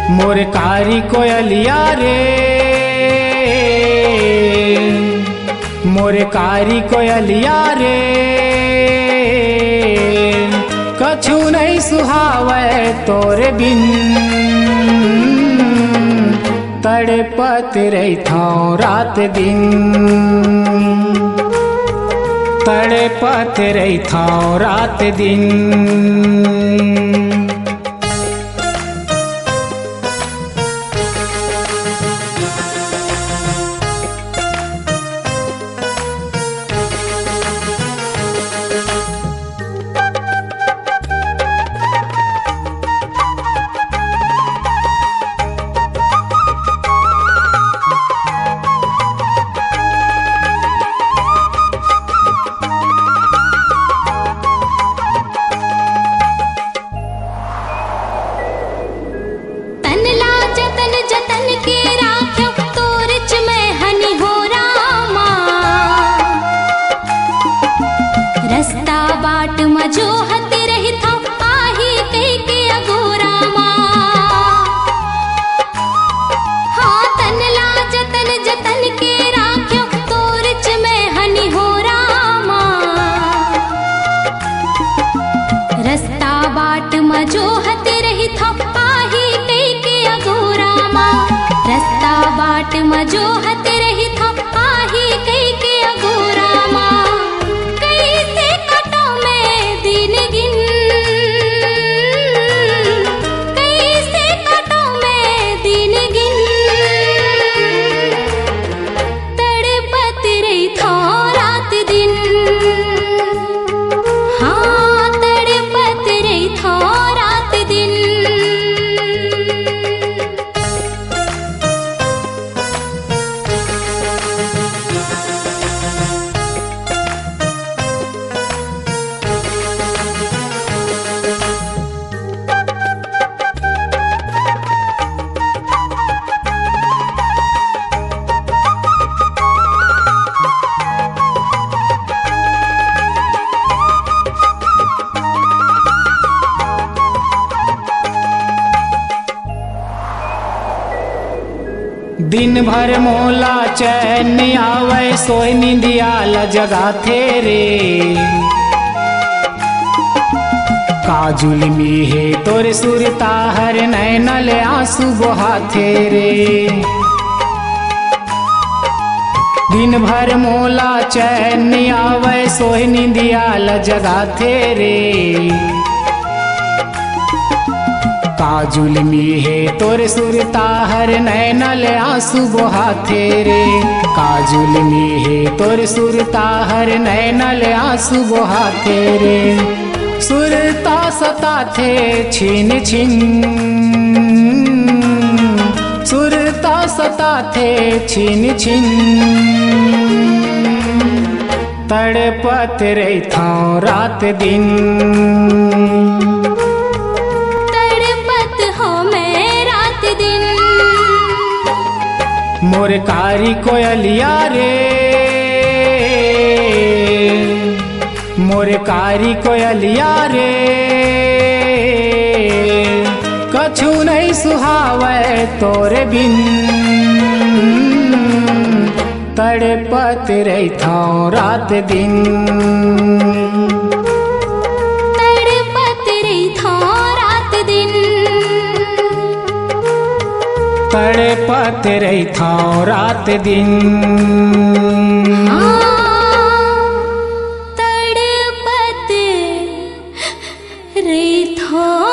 मोर कारी कोयलिया रे, मोर कारी कोयलिया रे, कछु नहीं सुहावे तोरे बिन, तड़पत रहिथौ रात दिन, तड़पत रहिथौ रात दिन। दिन भर मोला चैन आवे, सोई निंदिया जगाथे रे, काजुल मीहे तोर सुरता हर नैन ले आंसू बहाथे रे। दिन भर मोला चैन आवे, सोई निंदिया जगाथे रे, काजुल मीहे तोर सुरता हर नैन ले आंसू बहाथे रे, काजुल मीहे तोर सुरता हर नैन ले आंसू बहाथे रे। सुरता सताथे छिन छिन, सुरता सताथे छिन छिन, तड़पत रहिथौ रात दिन, मोर कारी कोयलिया रे, मोर कारी कोयलिया रे, कछु नहीं सुहावे तोरे बिन, तड़पत रहिथौ रात दिन, तड़पत रहिथौ रात दिन, तड़पत रहिथौ रात दिन। तड़पत रहिथौ